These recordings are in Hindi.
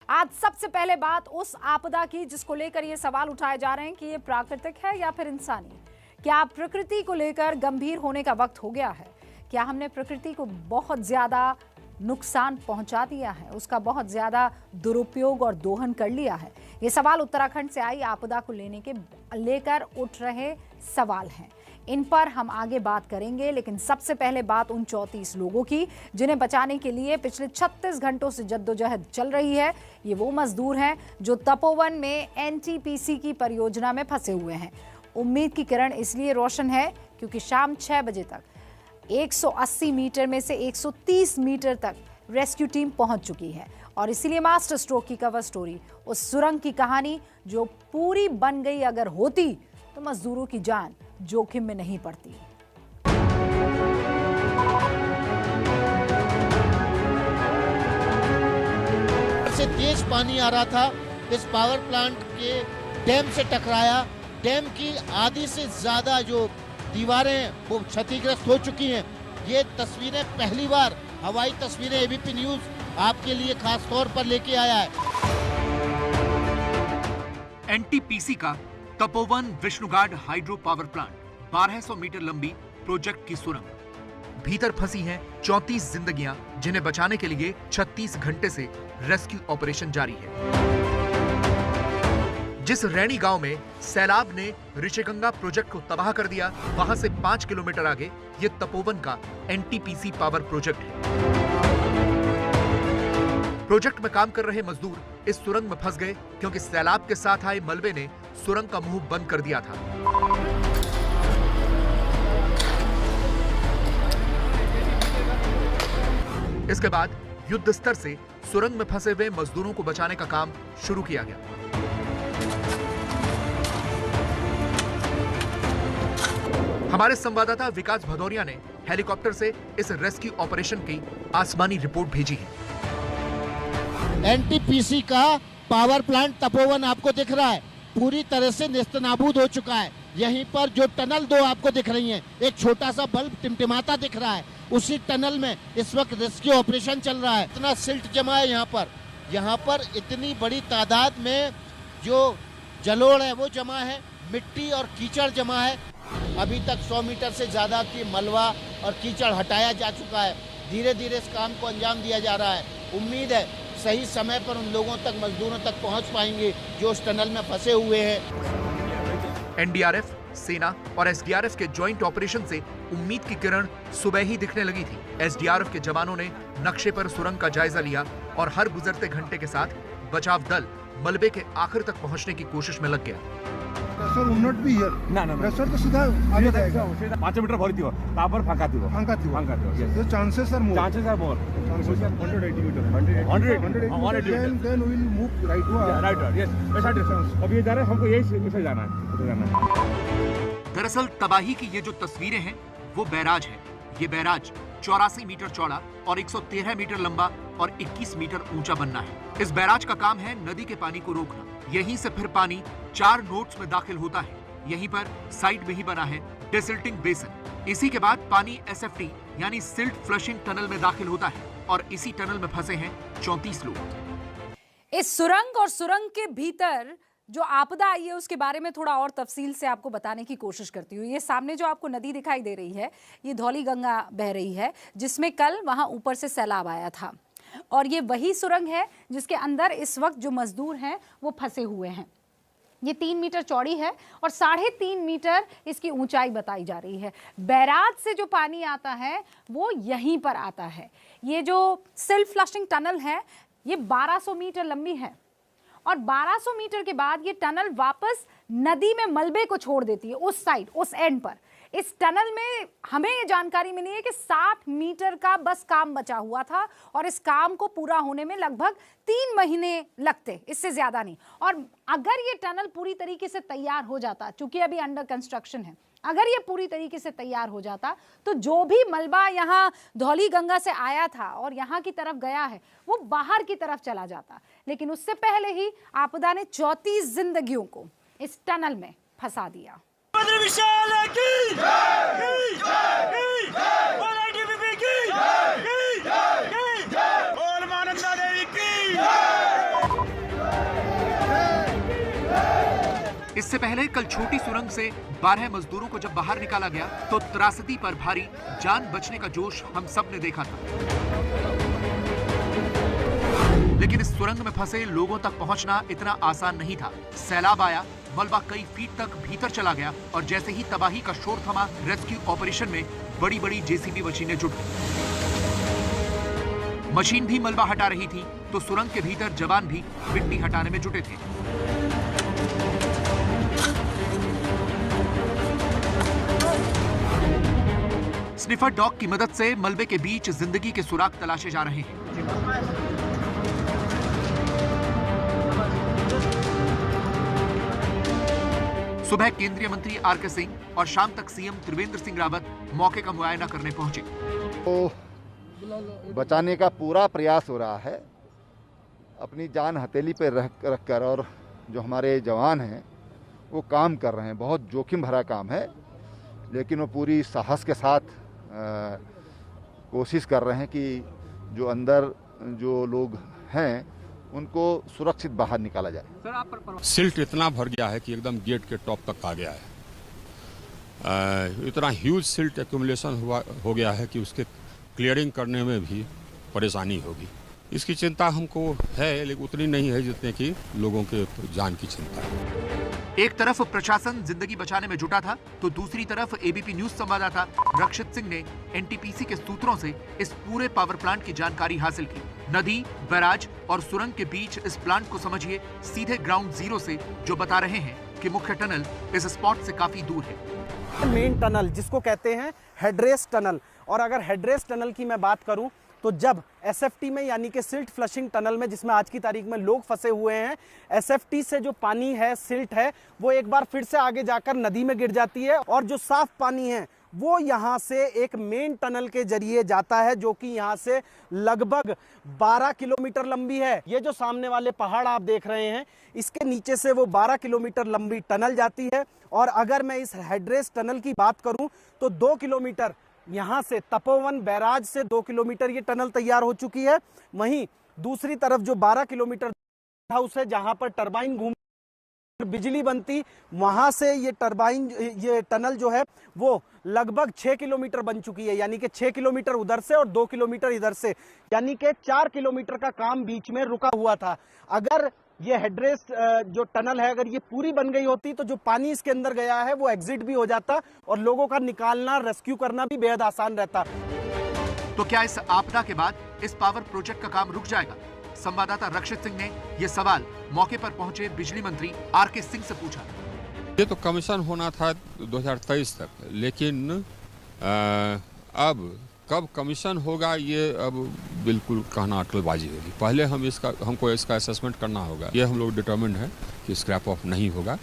आज सबसे पहले बात उस आपदा की जिसको लेकर ये सवाल उठाए जा रहे हैं कि ये प्राकृतिक है या फिर इंसानी। क्या प्रकृति को लेकर गंभीर होने का वक्त हो गया है? क्या हमने प्रकृति को बहुत ज्यादा नुकसान पहुंचा दिया है, उसका बहुत ज्यादा दुरुपयोग और दोहन कर लिया है? ये सवाल उत्तराखंड से आई आपदा को लेकर उठ रहे सवाल हैं। इन पर हम आगे बात करेंगे, लेकिन सबसे पहले बात उन 34 लोगों की जिन्हें बचाने के लिए पिछले 36 घंटों से जद्दोजहद चल रही है। ये वो मजदूर हैं जो तपोवन में एनटीपीसी की परियोजना में फंसे हुए हैं। उम्मीद की किरण इसलिए रोशन है क्योंकि शाम 6 बजे तक 180 मीटर में से 130 मीटर तक रेस्क्यू टीम पहुंच चुकी है। और इसीलिए मास्टर स्ट्रोक की कवर स्टोरी उस सुरंग की कहानी जो पूरी बन गई अगर होती तो मजदूरों की जान जोखिम में नहीं पड़ती। से तेज पानी आ रहा था, इस पावर प्लांट के डैम से टकराया। डैम की आधी से ज्यादा जो दीवारें वो क्षतिग्रस्त हो चुकी हैं। ये तस्वीरें पहली बार हवाई तस्वीरें एबीपी न्यूज आपके लिए खास तौर पर लेके आया है। एनटीपीसी का Tapovan Vishnughat hydro power plant 1200 metre लंबी प्रोजेक्ट की सुरंग। भीतर फंसी हैं 34 जिंदगियां, जिन्हें बचाने के लिए 36 घंटे से रेस्क्यू ऑपरेशन जारी है। जिस रैणी गांव में सैलाब ने ऋषिगंगा प्रोजेक्ट को तबाह कर दिया, वहां से 5 किलोमीटर आगे ये तपोवन का एनटीपीसी पावर प्रोजेक्ट है। प्रोजेक्ट में काम कर रहे मजदूर इस सुरंग में फंस गए क्योंकि सैलाब के साथ आए मलबे ने सुरंग का मुंह बंद कर दिया था। इसके बाद युद्ध स्तर से सुरंग में फंसे हुए मजदूरों को बचाने का काम शुरू किया गया। हमारे संवाददाता विकास भदौरिया ने हेलीकॉप्टर से इस रेस्क्यू ऑपरेशन की आसमानी रिपोर्ट भेजी है। एनटीपीसी का पावर प्लांट तपोवन आपको दिख रहा है, पूरी तरह से नेस्तनाबूद हो चुका है। यहीं पर जो टनल 2 आपको दिख रही हैं, एक छोटा सा बल्ब टिमटिमाता दिख रहा है, उसी टनल में इस वक्त रेस्क्यू ऑपरेशन चल रहा है। इतना सिल्ट जमा है यहाँ पर इतनी बड़ी तादाद में जो जलोढ़ है वो जमा है, मिट्टी और कीचड़ जमा है। अभी तक 100 मीटर से ज्यादा की मलबा और कीचड़ हटाया जा चुका है। धीरे धीरे इस काम को अंजाम दिया जा रहा है। उम्मीद है सही समय पर उन लोगों तक, मजदूरों तक पहुंच पाएंगे जो उस टनल में फंसे हुए हैं। एनडीआरएफ, सेना और एसडीआरएफ के ज्वाइंट ऑपरेशन से उम्मीद की किरण सुबह ही दिखने लगी थी। एसडीआरएफ के जवानों ने नक्शे पर सुरंग का जायजा लिया और हर गुजरते घंटे के साथ बचाव दल मलबे के आखिर तक पहुंचने की कोशिश में लग गया। Pressure will not be here. ना प्रेशर तो सीधा आगे जाएगा। 5 मीटर भरती तापर फांका yes. The chances are more. Chances are more. 180 meter. 180 Then we will move right. Right. Yes. ऐसा डिस्टेंस। अब ये जा रहे हैं, हमको यही जाना है। दरअसल तबाही की ये जो तस्वीरें हैं वो बैराज है। ये बैराज 84 मीटर चौड़ा और 113 मीटर लंबा और 21 मीटर ऊंचा बनना है। इस बैराज का काम है नदी के पानी को रोकना। यहीं से फिर पानी 4 नोड्स में दाखिल होता है। यहीं पर साइड में ही बना है डिसिल्टिंग बेसिन। इसी के बाद पानी एसएफटी यानी सिल्ट फ्लशिंग टनल में दाखिल होता है और इसी टनल में फंसे हैं 34 लोग। इस सुरंग और सुरंग के भीतर जो आपदा आई है उसके बारे में थोड़ा और तफसील से आपको बताने की कोशिश करती हूँ। ये सामने जो आपको नदी दिखाई दे रही है, ये धौली गंगा बह रही है, जिसमें कल वहां ऊपर से सैलाब आया था। और ये वही सुरंग है जिसके अंदर इस वक्त जो मजदूर हैं वो फंसे हुए हैं। ये 3 मीटर चौड़ी है और 3.5 मीटर इसकी ऊंचाई बताई जा रही है। बैराज से जो पानी आता है वो यहीं पर आता है। ये जो सेल्फ फ्लशिंग टनल है ये 1200 मीटर लंबी है और 1200 मीटर के बाद ये टनल वापस नदी में मलबे को छोड़ देती है उस साइड, उस एंड पर। इस टनल में हमें ये जानकारी मिली है कि 60 मीटर का बस काम बचा हुआ था और इस काम को पूरा होने में लगभग 3 महीने लगते, इससे ज्यादा नहीं। और अगर ये टनल पूरी तरीके से तैयार हो जाता, चूंकि अभी अंडर कंस्ट्रक्शन है, अगर ये पूरी तरीके से तैयार हो जाता तो जो भी मलबा यहाँ धौली गंगा से आया था और यहाँ की तरफ गया है वो बाहर की तरफ चला जाता। लेकिन उससे पहले ही आपदा ने 34 जिंदगियों को इस टनल में फंसा दिया। इससे पहले कल छोटी सुरंग से 12 मजदूरों को जब बाहर निकाला गया तो त्रासदी पर भारी जान बचने का जोश हम सब ने देखा था। लेकिन इस सुरंग में फंसे लोगों तक पहुंचना इतना आसान नहीं था। सैलाब आया, मलबा कई फीट तक भीतर चला गया और जैसे ही तबाही का शोर थमा, रेस्क्यू ऑपरेशन में बड़ी बड़ी जेसीबी मशीनें जुट गई। मशीन भी मलबा हटा रही थी तो सुरंग के भीतर जवान भी मिट्टी हटाने में जुटे थे। स्निफर डॉग की मदद से मलबे के बीच जिंदगी के सुराग तलाशे जा रहे हैं। सुबह केंद्रीय मंत्री आर.के. सिंह और शाम तक सीएम त्रिवेंद्र सिंह रावत मौके का मुआयना करने पहुंचे। तो बचाने का पूरा प्रयास हो रहा है, अपनी जान हथेली पे रख कर, और जो हमारे जवान हैं वो काम कर रहे हैं। बहुत जोखिम भरा काम है, लेकिन वो पूरी साहस के साथ कोशिश कर रहे हैं कि जो अंदर जो लोग हैं उनको सुरक्षित बाहर निकाला जाए। सिल्ट इतना भर गया है कि एकदम गेट के टॉप तक आ गया है। इतना ह्यूज सिल्ट एक्यूमुलेशन हो गया है कि उसके क्लियरिंग करने में भी परेशानी होगी। इसकी चिंता हमको है, लेकिन उतनी नहीं है जितने की लोगों के जान की चिंता है। एक तरफ प्रशासन जिंदगी बचाने में जुटा था तो दूसरी तरफ एबीपी न्यूज संवाददाता रक्षित सिंह ने एनटीपीसी के सूत्रों से इस पूरे पावर प्लांट की जानकारी हासिल की। नदी, बैराज और सुरंग के बीच इस प्लांट को समझिए सीधे ग्राउंड जीरो से, जो बता रहे हैं कि मुख्य टनल इस स्पॉट से काफी दूर है। मेन टनल जिसको कहते हैं हेडरेस टनल, और अगर हेडरेस टनल की मैं बात करूं तो जब एसएफटी में यानी कि सिल्ट फ्लशिंग टनल में, जिसमें आज की तारीख में लोग फंसे हुए हैं, एसएफटी से जो पानी है, सिल्ट है, वो एक बार फिर से आगे जाकर नदी में गिर जाती है और जो साफ पानी है वो यहाँ से एक मेन टनल के जरिए जाता है, जो कि यहाँ से लगभग 12 किलोमीटर लंबी है। ये जो सामने वाले पहाड़ आप देख रहे हैं, इसके नीचे से वो 12 किलोमीटर लंबी टनल जाती है। और अगर मैं इस हेडरेस टनल की बात करूं तो 2 किलोमीटर यहाँ से तपोवन बैराज से 2 किलोमीटर ये टनल तैयार हो चुकी है। वहीं दूसरी तरफ जो 12 किलोमीटर हाउस है, जहां पर टरबाइन घूम बिजली बनती, वहां से ये टनल जो है वो लगभग 6 किलोमीटर बन चुकी है, यानी कि 6 किलोमीटर उधर से और 2 किलोमीटर इधर से, यानी कि 4 किलोमीटर का काम बीच में रुका हुआ था। अगर ये हेडरेस जो टनल है, अगर ये पूरी बन गई होती तो जो पानी इसके अंदर गया है वो एग्जिट भी हो जाता और लोगों का निकालना, रेस्क्यू करना भी बेहद आसान रहता। तो क्या इस आपदा के बाद इस पावर प्रोजेक्ट का काम रुक जाएगा? संवाददाता रक्षित सिंह ने यह सवाल मौके पर पहुंचे बिजली मंत्री आर.के. सिंह से पूछा। ये तो कमीशन होना था 2023 तक, लेकिन अब कब कमीशन होगा ये अब बिल्कुल कहना अटलबाजी होगी। पहले हमको इसका असेसमेंट करना होगा। ये हम लोग डिटर्मिन्ड है कि स्क्रैप ऑफ नहीं होगा।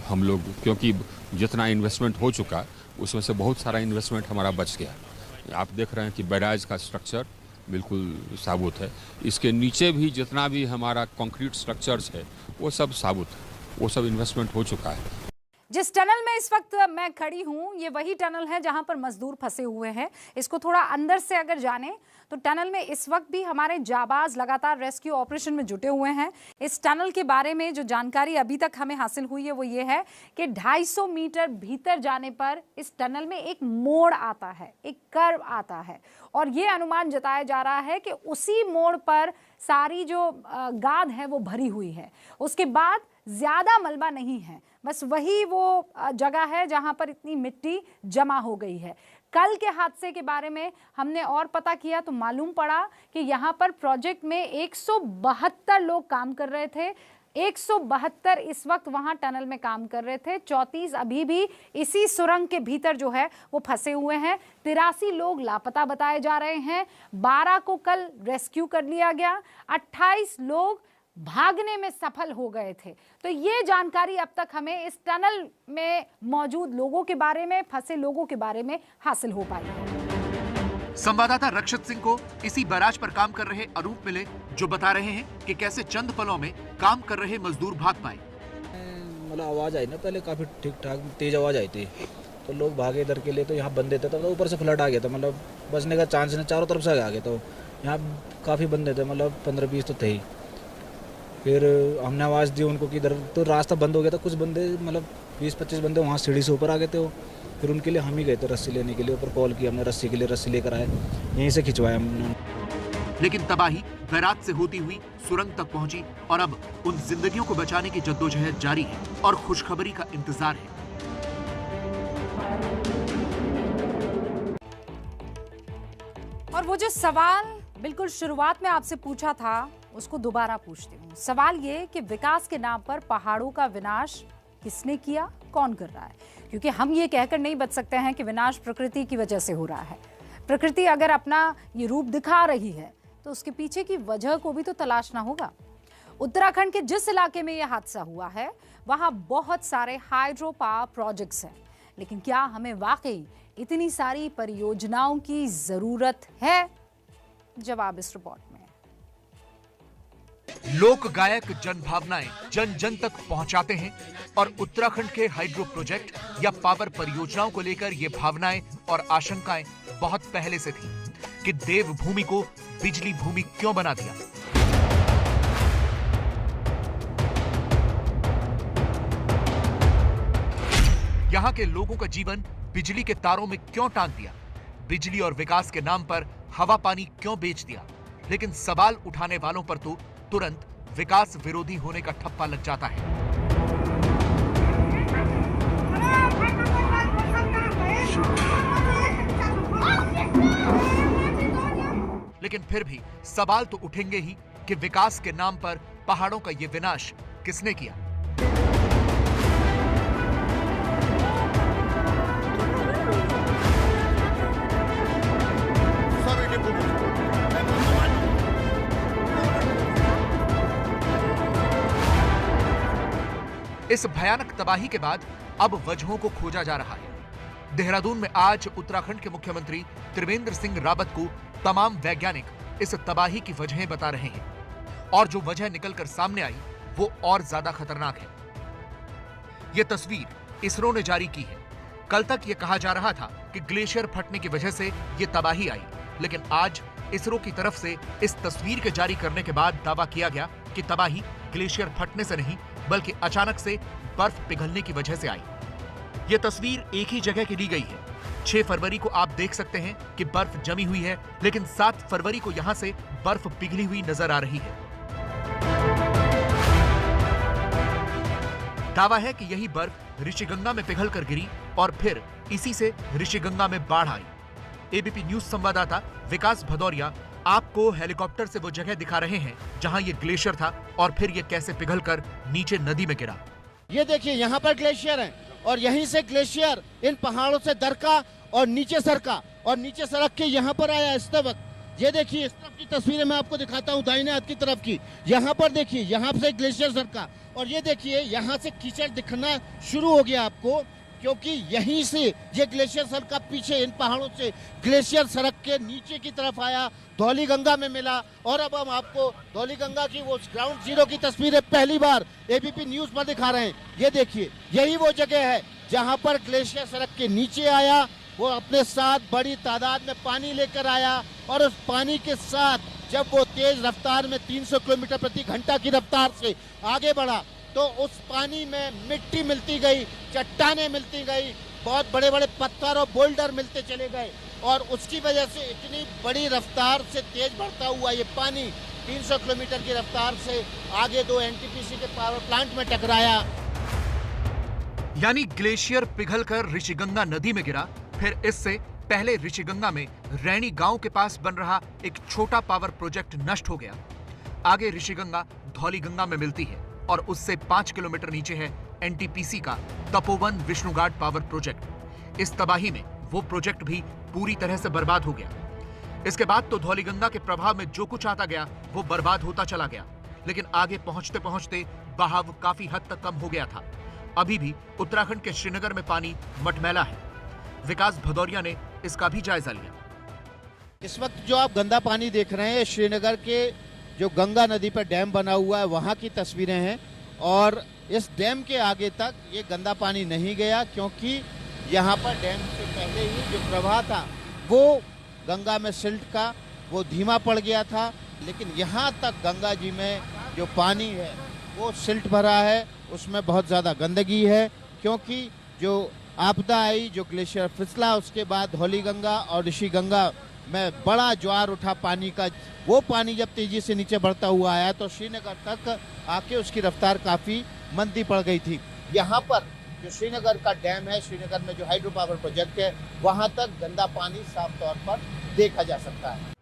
हम लोग, क्योंकि जितना इन्वेस्टमेंट हो चुका उसमें से बहुत सारा इन्वेस्टमेंट हमारा बच गया। आप देख रहे हैं कि बैराज का स्ट्रक्चर बिल्कुल साबुत है, इसके नीचे भी जितना भी हमारा कंक्रीट स्ट्रक्चर्स है वो सब साबुत है, वो सब इन्वेस्टमेंट हो चुका है। जिस टनल में इस वक्त मैं खड़ी हूँ, ये वही टनल है जहां पर मजदूर फंसे हुए हैं। इसको थोड़ा अंदर से अगर जाने तो टनल में इस वक्त भी हमारे जाबाज लगातार रेस्क्यू ऑपरेशन में जुटे हुए हैं। इस टनल के बारे में जो जानकारी अभी तक हमें हासिल हुई है वो ये है कि 250 मीटर भीतर जाने पर इस टनल में एक मोड़ आता है, एक कर्व आता है, और ये अनुमान जताया जा रहा है कि उसी मोड़ पर सारी जो गाद है वो भरी हुई है। उसके बाद ज्यादा मलबा नहीं है, बस वही वो जगह है जहां पर इतनी मिट्टी जमा हो गई है। कल के हादसे के बारे में हमने और पता किया तो मालूम पड़ा कि यहाँ पर प्रोजेक्ट में 172 लोग काम कर रहे थे। 172 इस वक्त वहां टनल में काम कर रहे थे। 34 अभी भी इसी सुरंग के भीतर जो है वो फंसे हुए हैं। 83 लोग लापता बताए जा रहे हैं। 12 को कल रेस्क्यू कर लिया गया। 28 लोग भागने में सफल हो गए थे। तो ये जानकारी अब तक हमें इस टनल में मौजूद लोगों के बारे में, फंसे लोगों के बारे में हासिल हो पाई है। संवाददाता रक्षित सिंह को इसी बैराज पर काम कर रहे अरूप मिले, जो बता रहे हैं कि कैसे चंद पलों में काम कर रहे मजदूर भाग पाए। मतलब आवाज आई ना, पहले काफी ठीक ठाक तेज आवाज आई थी तो लोग भागे इधर के लिए, तो यहाँ बंदे थे तो ऊपर से फ्लड आ गया था, मतलब बचने का चांस नहीं, चारों तरफ से आ गए। तो यहाँ काफी बंदे थे, मतलब 15-20 तो थे ही। फिर हमने आवाज़ दी उनको कि इधर, तो रास्ता बंद हो गया था। कुछ बंदे मतलब 20-25 बंदे वहाँ सीढ़ी से ऊपर आ गए थे वो। फिर उनके लिए हम ही गए थे रस्सी लेने के लिए, ऊपर कॉल किया हमने रस्सी के लिए, रस्सी लेकर आए, यहीं से खिंचवाया हमने। लेकिन तबाही बैराज से होती हुई सुरंग तक पहुंची और अब उन जिंदगियों को बचाने की जद्दोजहद जारी है और खुशखबरी का इंतजार है। और वो जो सवाल बिल्कुल शुरुआत में आपसे पूछा था उसको दोबारा पूछती हूँ। सवाल ये कि विकास के नाम पर पहाड़ों का विनाश किसने किया, कौन कर रहा है? क्योंकि हम ये कहकर नहीं बच सकते हैं कि विनाश प्रकृति की वजह से हो रहा है। प्रकृति अगर अपना ये रूप दिखा रही है तो उसके पीछे की वजह को भी तो तलाशना होगा। उत्तराखंड के जिस इलाके में यह हादसा हुआ है वहां बहुत सारे हाइड्रो पावर प्रोजेक्ट्स हैं, लेकिन क्या हमें वाकई इतनी सारी परियोजनाओं की जरूरत है? जवाब इस रिपोर्ट में। लोक गायक जन भावनाएं जन जन तक पहुंचाते हैं और उत्तराखंड के हाइड्रो प्रोजेक्ट या पावर परियोजनाओं को लेकर ये भावनाएं और आशंकाएं बहुत पहले से थी कि देवभूमि को बिजली भूमि क्यों बना दिया। यहाँ के लोगों का जीवन बिजली के तारों में क्यों टांग दिया, बिजली और विकास के नाम पर हवा पानी क्यों बेच दिया। लेकिन सवाल उठाने वालों पर तो तुरंत विकास विरोधी होने का ठप्पा लग जाता है। लेकिन फिर भी सवाल तो उठेंगे ही कि विकास के नाम पर पहाड़ों का ये विनाश किसने किया। इस भयानक तबाही के बाद अब वजहों को खोजा जा रहा है। देहरादून में आज उत्तराखंड के मुख्यमंत्री त्रिवेंद्र सिंह रावत को तमाम वैज्ञानिक इस तबाही की वजहें बता रहे हैं और जो वजह निकलकर सामने आई वो और ज्यादा खतरनाक है। यह तस्वीर इसरो ने जारी की है। कल तक यह कहा जा रहा था कि ग्लेशियर फटने की वजह से यह तबाही आई, लेकिन आज इसरो की तरफ से इस तस्वीर के जारी करने के बाद दावा किया गया कि तबाही ग्लेशियर फटने से नहीं बल्कि अचानक से बर्फ पिघलने की वजह से आई। यह तस्वीर एक ही जगह की ली गई है। 6 फरवरी को आप देख सकते हैं कि बर्फ जमी हुई है, लेकिन 7 फरवरी को यहां से बर्फ पिघली हुई नजर आ रही है। दावा है कि यही बर्फ ऋषिगंगा में पिघल कर गिरी और फिर इसी से ऋषिगंगा में बाढ़ आई। एबीपी न्यूज संवाददाता विकास भदौरिया आपको हेलीकॉप्टर से वो जगह दिखा रहे हैं जहां ये ग्लेशियर था और फिर ये कैसे पिघलकर नीचे नदी में गिरा। ये देखिए यहाँ पर ग्लेशियर है और यहीं से ग्लेशियर इन पहाड़ों से दरका और नीचे सरका और नीचे सड़क के यहाँ पर आया इस वक्त। ये देखिए इस तरफ की तस्वीरें मैं आपको दिखाता हूँ, दाहिने हाथ की तरफ की। यहाँ पर देखिए यहाँ से ग्लेशियर सरका और ये देखिए यहाँ से कीचड़ दिखना शुरू हो गया आपको, क्योंकि यहीं से ये ग्लेशियर सरका पीछे इन पहाड़ों से ग्लेशियर सड़क के नीचे की तरफ आया, धौलीगंगा में मिला। और अब हम आपको धौलीगंगा की वो ग्राउंड जीरो की तस्वीरें पहली बार एबीपी न्यूज पर दिखा रहे हैं। ये देखिए यही वो जगह है जहां पर ग्लेशियर सड़क के नीचे आया, वो अपने साथ बड़ी तादाद में पानी लेकर आया और उस पानी के साथ जब वो तेज रफ्तार में 300 किलोमीटर प्रति घंटा की रफ्तार से आगे बढ़ा तो उस पानी में मिट्टी मिलती गई, चट्टानें मिलती गई, बहुत बड़े बड़े पत्थर और बोल्डर मिलते चले गए और उसकी वजह से इतनी बड़ी रफ्तार से तेज बढ़ता हुआ ये पानी 300 किलोमीटर की रफ्तार से आगे 2 एनटीपीसी के पावर प्लांट में टकराया। यानी ग्लेशियर पिघलकर ऋषिगंगा नदी में गिरा, फिर इससे पहले ऋषिगंगा में रैणी गांव के पास बन रहा एक छोटा पावर प्रोजेक्ट नष्ट हो गया। आगे ऋषिगंगा धौलीगंगा में मिलती है और उससे 5 किलोमीटर नीचे है एनटीपीसी का तपोवन विष्णुघाट पावर प्रोजेक्ट। इस तबाही में वो प्रोजेक्ट भी पूरी तरह से बर्बाद हो गया। इसके बाद तो धौलीगंगा के प्रभाव में जो कुछ आता गया वो बर्बाद होता चला गया, लेकिन आगे पहुंचते पहुंचते बहाव काफी हद तक कम हो गया था। अभी भी उत्तराखंड के श्रीनगर में पानी मटमैला है। विकास भदौरिया ने इसका भी जायजा लिया। इस वक्त जो आप गंदा पानी देख रहे हैं श्रीनगर के जो गंगा नदी पर डैम बना हुआ है वहाँ की तस्वीरें हैं और इस डैम के आगे तक ये गंदा पानी नहीं गया, क्योंकि यहाँ पर डैम से पहले ही जो प्रवाह था वो गंगा में सिल्ट का वो धीमा पड़ गया था। लेकिन यहाँ तक गंगा जी में जो पानी है वो सिल्ट भरा है, उसमें बहुत ज़्यादा गंदगी है, क्योंकि जो आपदा आई, जो ग्लेशियर फिसला, उसके बाद धौलीगंगा और ऋषि गंगा में बड़ा ज्वार उठा पानी का। वो पानी जब तेजी से नीचे बढ़ता हुआ आया तो श्रीनगर तक आके उसकी रफ्तार काफ़ी मंदी पड़ गई थी। यहाँ पर जो श्रीनगर का डैम है, श्रीनगर में जो हाइड्रो पावर प्रोजेक्ट है, वहाँ तक गंदा पानी साफ तौर पर देखा जा सकता है।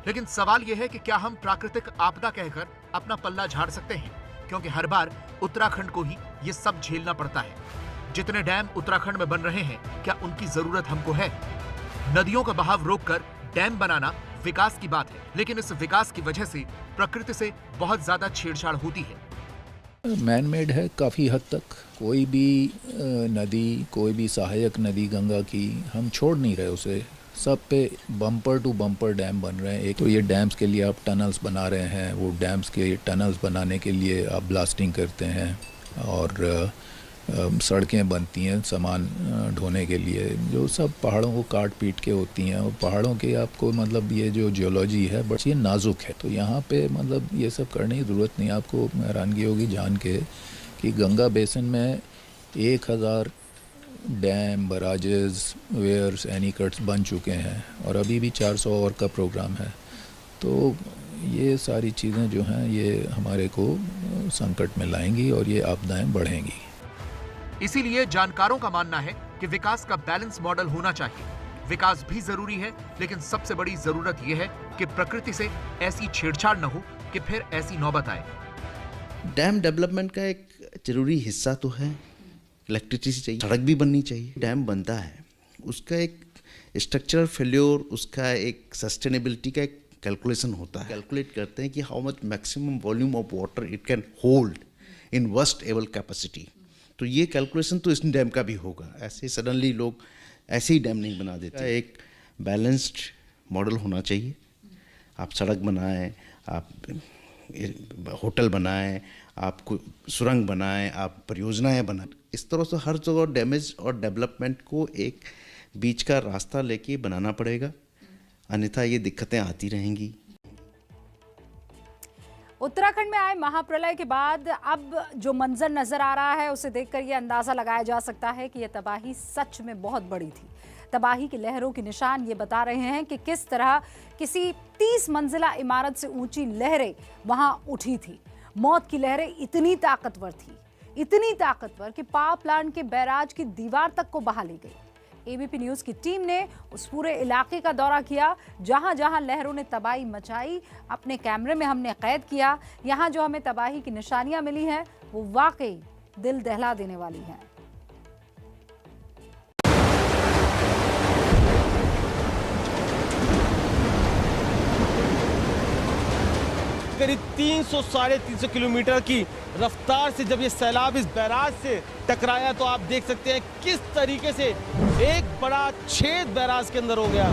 लेकिन सवाल यह है कि क्या हम प्राकृतिक आपदा कहकर अपना पल्ला झाड़ सकते हैं? क्योंकि हर बार उत्तराखंड को ही ये सब झेलना पड़ता है। जितने डैम उत्तराखंड में बन रहे हैं, क्या उनकी जरूरत हमको है? नदियों का बहाव रोककर डैम बनाना विकास की बात है, लेकिन इस विकास की वजह से प्रकृति से बहुत ज्यादा छेड़छाड़ होती है। मैन मेड है काफ़ी हद तक। कोई भी नदी, कोई भी सहायक नदी गंगा की हम छोड़ नहीं रहे उसे। सब पे बम्पर टू बम्पर डैम बन रहे हैं। एक तो ये डैम्स के लिए आप टनल्स बना रहे हैं, वो डैम्स के टनल्स बनाने के लिए आप ब्लास्टिंग करते हैं और सड़कें बनती हैं सामान ढोने के लिए, जो सब पहाड़ों को काट पीट के होती हैं। और पहाड़ों के आपको मतलब ये जो जियोलॉजी है बट ये नाजुक है, तो यहाँ पे मतलब ये सब करने की ज़रूरत नहीं। आपको हैरानगी होगी जान के कि गंगा बेसिन में 1000 डैम, बराजेस, वेयर्स, एनीकट्स बन चुके हैं और अभी भी 400 और का प्रोग्राम है। तो ये सारी चीज़ें जो हैं ये हमारे को संकट में लाएंगी और ये आपदाएं बढ़ेंगी। इसीलिए जानकारों का मानना है कि विकास का बैलेंस मॉडल होना चाहिए। विकास भी जरूरी है, लेकिन सबसे बड़ी जरूरत यह है कि प्रकृति से ऐसी छेड़छाड़ न हो कि फिर ऐसी नौबत आए। डैम डेवलपमेंट का एक जरूरी हिस्सा तो है, इलेक्ट्रिसिटी चाहिए, सड़क भी बननी चाहिए। डैम बनता है, उसका एक स्ट्रक्चरल फेल्योर, उसका एक सस्टेनेबिलिटी का एक कैलकुलेशन होता है। कैलकुलेट करते हैं कि how much maximum volume of water it can hold in worst able capacity. तो ये कैलकुलेशन तो इस डैम का भी होगा। ऐसे सडनली लोग ऐसे ही डैम नहीं बना देते। एक बैलेंस्ड मॉडल होना चाहिए। आप सड़क बनाएं, आप होटल बनाएं, आप सुरंग बनाएं, आप परियोजनाएं बनाएं। इस तरह से हर जगह डैमेज और डेवलपमेंट को एक बीच का रास्ता लेके बनाना पड़ेगा, अन्यथा ये दिक्कतें आती रहेंगी। उत्तराखंड में आए महाप्रलय के बाद अब जो मंजर नजर आ रहा है उसे देखकर यह अंदाजा लगाया जा सकता है कि यह तबाही सच में बहुत बड़ी थी। तबाही की लहरों के निशान ये बता रहे हैं कि किस तरह किसी 30 मंजिला इमारत से ऊंची लहरें वहां उठी थी। मौत की लहरें इतनी ताकतवर कि पावर प्लांट के बैराज की दीवार तक को बहा ली गई। एबीपी न्यूज की टीम ने उस पूरे इलाके का दौरा किया जहां जहां लहरों ने तबाही मचाई, अपने कैमरे में हमने कैद किया। यहां जो हमें तबाही की निशानियां मिली हैं वो वाकई दिल दहला देने वाली हैं। करीब 300-350 किलोमीटर की रफ्तार से जब ये सैलाब इस बैराज से टकराया तो आप देख सकते हैं किस तरीके से एक बड़ा छेद बैराज के अंदर हो गया।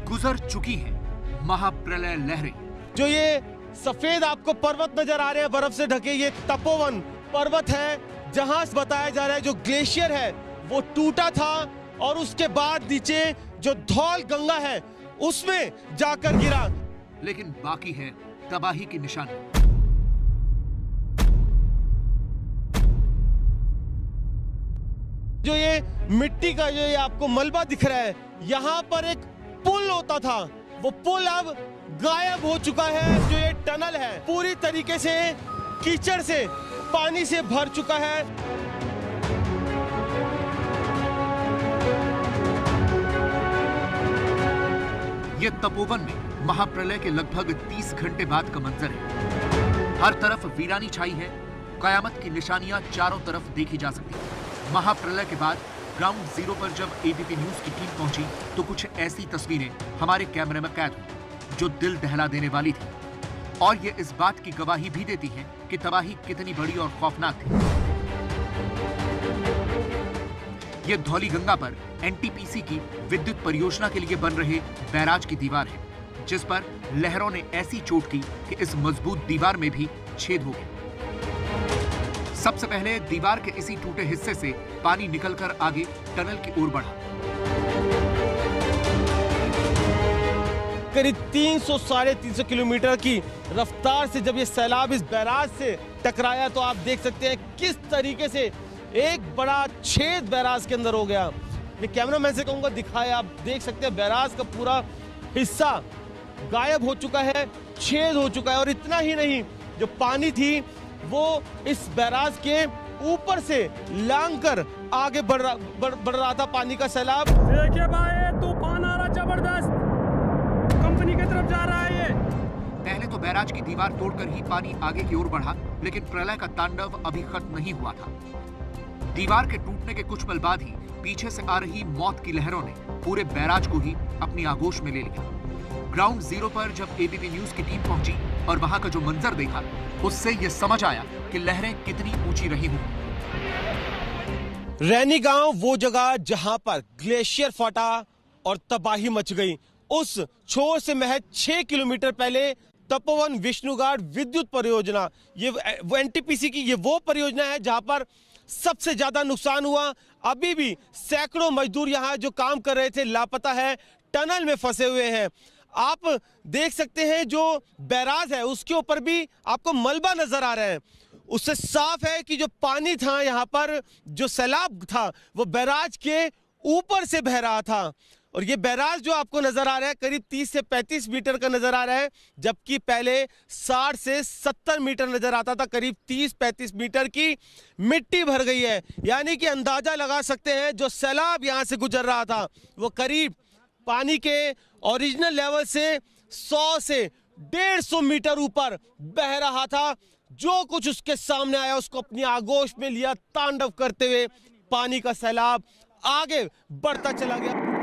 गुजर चुकी हैं महाप्रलय लहरें। जो ये सफेद आपको पर्वत नजर आ रहे हैं बर्फ से ढके, ये तपोवन पर्वत है जहां बताया जा रहा है जो ग्लेशियर है वो टूटा था और उसके बाद नीचे जो धौल गंगा है उसमें जाकर गिरा। लेकिन बाकी है तबाही की निशानी। जो ये मिट्टी का जो ये आपको मलबा दिख रहा है, यहाँ पर एक पुल होता था, वो पुल अब गायब हो चुका है। जो ये टनल है पूरी तरीके से कीचड़ से, पानी से भर चुका है। ये तपोवन में महाप्रलय के लगभग 30 घंटे बाद का मंजर है। हर तरफ वीरानी छाई है, कयामत की निशानियां चारों तरफ देखी जा सकती है। महाप्रलय के बाद ग्राउंड जीरो पर जब एबीपी न्यूज की टीम पहुंची तो कुछ ऐसी तस्वीरें हमारे कैमरे में कैद हुई जो दिल दहला देने वाली थी और ये इस बात की गवाही भी देती हैं कि तबाही कितनी बड़ी और खौफनाक थी। ये धौली गंगा पर एनटीपीसी की विद्युत परियोजना के लिए बन रहे बैराज की दीवार है, जिस पर लहरों ने ऐसी चोट की कि इस मजबूत दीवार में भी छेद हो गए। सबसे पहले दीवार के इसी टूटे हिस्से से पानी निकलकर आगे टनल की ओर बढ़ा। करीब 300-350 किलोमीटर की रफ्तार से जब ये सैलाब इस बैराज से टकराया तो आप देख सकते हैं किस तरीके से एक बड़ा छेद बैराज के अंदर हो गया। मैं कैमरामैन से कहूंगा दिखाए, आप देख सकते हैं बैराज का पूरा हिस्सा गायब हो चुका है, छेद हो चुका है। और इतना ही नहीं, जो पानी थी वो इस बैराज के ऊपर से लांग कर आगे बढ़ रहा था पानी का सैलाब। देखिए भाई, तूफान आ रहा जबरदस्त, कंपनी की तरफ जा रहा है ये। पहले तो बैराज की दीवार तोड़कर ही पानी आगे की ओर बढ़ा, लेकिन प्रलय का तांडव अभी खत्म नहीं हुआ था। दीवार के टूटने के कुछ पल बाद ही पीछे से आ रही मौत की लहरों ने पूरे बैराज को ही अपनी आगोश में ले लिया। ग्राउंड जीरो पर जब एबीपी न्यूज की टीम पहुंची और वहां का जो मंजर देखा, उससे यह समझ आया कि लहरें कितनी ऊंची रही हों। रैनी गांव वो जगह जहां पर ग्लेशियर फटा और तबाही मच गई। उस छोर से महज 6 किलोमीटर पहले तपोवन विष्णुघाट विद्युत परियोजना, ये एनटीपीसी की ये वो परियोजना है जहां पर सबसे ज्यादा नुकसान हुआ। अभी भी सैकड़ों मजदूर यहां जो काम कर रहे थे लापता है, टनल में फंसे हुए हैं। आप देख सकते हैं जो बैराज है उसके ऊपर भी आपको मलबा नजर आ रहा है। उससे साफ है कि जो पानी था यहाँ पर, जो सैलाब था, वो बैराज के ऊपर से बह रहा था। और ये बैराज जो आपको नजर आ रहा है करीब 30 से 35 मीटर का नजर आ रहा है, जबकि पहले 60 से 70 मीटर नजर आता था। करीब 30-35 मीटर की मिट्टी भर गई है। यानी कि अंदाजा लगा सकते हैं जो सैलाब यहां से गुजर रहा था वो करीब पानी के ओरिजिनल लेवल से 100 से 150 मीटर ऊपर बह रहा था। जो कुछ उसके सामने आया उसको अपनी आगोश में लिया, तांडव करते हुए पानी का सैलाब आगे बढ़ता चला गया।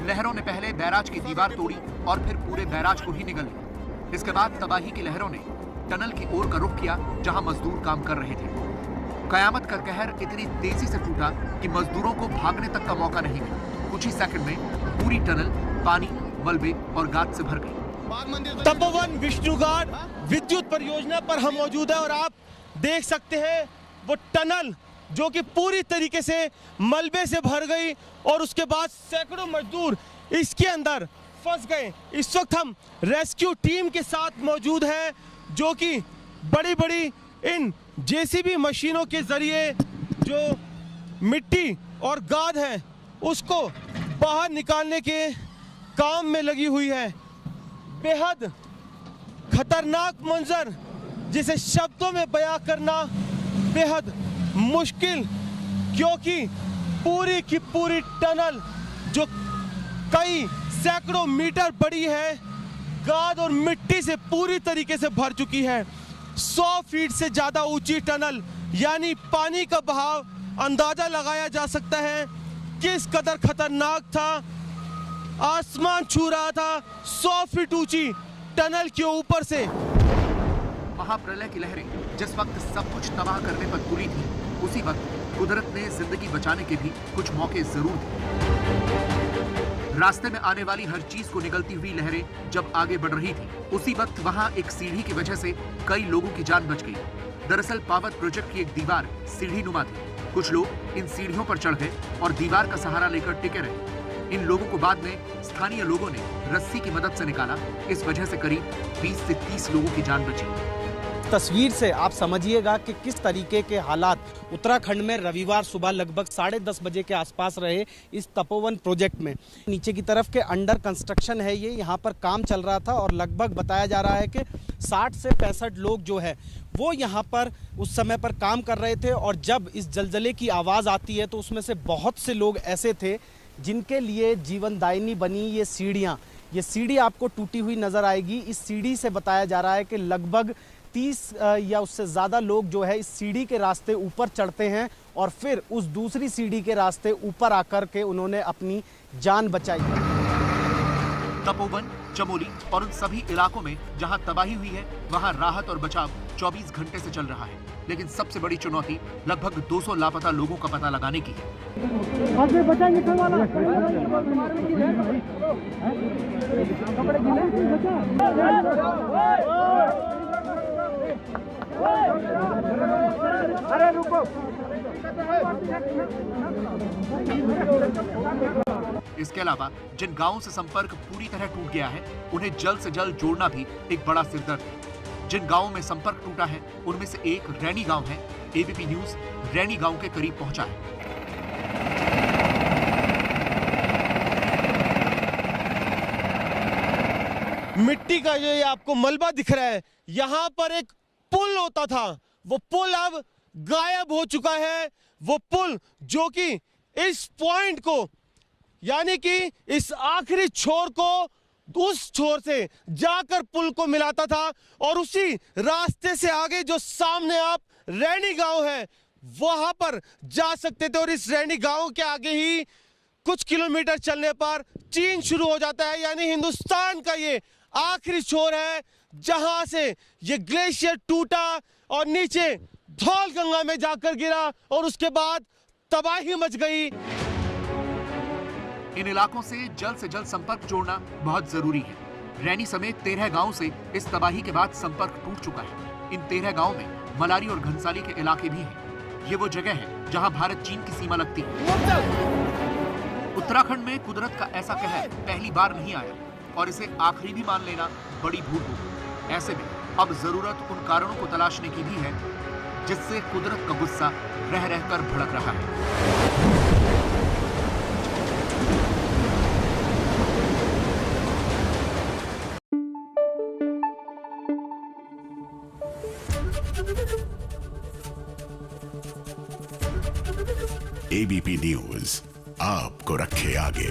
लहरों ने पहले बैराज की दीवार तोड़ी और फिर पूरे बैराज को ही निगल लिया। इसके बाद तबाही की लहरों ने टनल की ओर का रुख किया जहां मजदूर काम कर रहे थे। कयामत का कहर इतनी तेजी से टूटा कि मजदूरों को भागने तक का मौका नहीं मिला। कुछ ही सेकंड में पूरी टनल पानी, मलबे और गाद से भर गई। तपोवन विष्णुघाट विद्युत परियोजना पर हम मौजूद है और आप देख सकते हैं वो टनल जो कि पूरी तरीके से मलबे से भर गई और उसके बाद सैकड़ों मजदूर इसके अंदर फंस गए। इस वक्त हम रेस्क्यू टीम के साथ मौजूद हैं जो कि बड़ी बड़ी इन जेसीबी मशीनों के जरिए जो मिट्टी और गाद है उसको बाहर निकालने के काम में लगी हुई है। बेहद खतरनाक मंजर जिसे शब्दों में बयां करना बेहद मुश्किल, क्योंकि पूरी की पूरी टनल जो कई सैकड़ों मीटर बड़ी है गाद और मिट्टी से पूरी तरीके से भर चुकी है। 100 फीट से ज्यादा ऊंची टनल, यानी पानी का बहाव अंदाजा लगाया जा सकता है किस कदर खतरनाक था। आसमान छू रहा था 100 फीट ऊंची टनल के ऊपर से। महाप्रलय की लहरें जिस वक्त सब कुछ तबाह करने पर तुली थी, उसी वक्त कुदरत ने जिंदगी बचाने के भी कुछ मौके जरूर दिए। रास्ते में आने वाली हर चीज को निगलती हुई लहरें जब आगे बढ़ रही थी, उसी वक्त वहां एक सीढ़ी की वजह से कई लोगों की जान बच गई। दरअसल पावर प्रोजेक्ट की एक दीवार सीढ़ी नुमा थी। कुछ लोग इन सीढ़ियों पर चढ़ गए और दीवार का सहारा लेकर टिके रहे। इन लोगों को बाद में स्थानीय लोगों ने रस्सी की मदद से निकाला। इस वजह से करीब 20 से 30 लोगों की जान बची। तस्वीर से आप समझिएगा कि किस तरीके के हालात उत्तराखंड में रविवार सुबह लगभग 10:30 बजे के आसपास रहे इस तपोवन प्रोजेक्ट में। नीचे की तरफ के अंडर कंस्ट्रक्शन है ये, यहाँ पर काम चल रहा था और लगभग बताया जा रहा है कि 60 से 65 लोग जो है वो यहाँ पर उस समय पर काम कर रहे थे। और जब इस जलजले की आवाज़ आती है तो उसमें से बहुत से लोग ऐसे थे जिनके लिए जीवनदायिनी बनी ये सीढ़ियाँ। ये सीढ़ी आपको टूटी हुई नज़र आएगी। इस सीढ़ी से बताया जा रहा है कि लगभग 30 या उससे ज़्यादा लोग जो है इस सीढ़ी के रास्ते ऊपर चढ़ते हैं और फिर उस दूसरी सीढ़ी के रास्ते ऊपर आकर के उन्होंने अपनी जान बचाई। तपोवन, चमोली और उन सभी इलाकों में जहां तबाही हुई है वहां राहत और बचाव 24 घंटे से चल रहा है। लेकिन सबसे बड़ी चुनौती लगभग 200 लापता लोगों का पता लगाने की है। अरे रुको। इसके अलावा जिन गांवों से संपर्क पूरी तरह टूट गया है उन्हें जल्द से जल्द जोड़ना भी एक बड़ा सिरदर्द है। जिन गांवों में संपर्क टूटा है उनमें से एक रैनी गांव है। एबीपी न्यूज रैनी गांव के करीब पहुंचा है। मिट्टी का जो ये आपको मलबा दिख रहा है, यहाँ पर एक पुल होता था, वो पुल अब गायब हो चुका है। वो पुल जो कि इस पॉइंट को यानी कि इस आखिरी छोर को उस छोर से जाकर पुल को मिलाता था और उसी रास्ते से आगे जो सामने आप रैनी गांव है वहां पर जा सकते थे। और इस रैनी गांव के आगे ही कुछ किलोमीटर चलने पर चीन शुरू हो जाता है, यानी हिंदुस्तान का ये आखिरी छोर है जहां से ये ग्लेशियर टूटा और नीचे धौल गंगा में जाकर गिरा और उसके बाद तबाही मच गई। इन इलाकों से जल्द संपर्क जोड़ना बहुत जरूरी है। रैनी समेत 13 गांवों से इस तबाही के बाद संपर्क टूट चुका है। इन 13 गांवों में मलारी और घनसाली के इलाके भी हैं। ये वो जगह है जहां भारत चीन की सीमा लगती है। उत्तराखंड में कुदरत का ऐसा कहर पहली बार नहीं आया और इसे आखिरी भी मान लेना बड़ी भूल होगी। ऐसे में अब जरूरत उन कारणों को तलाशने की भी है जिससे कुदरत का गुस्सा रह रहकर भड़क रहा है। एबीपी न्यूज आपको रखे आगे।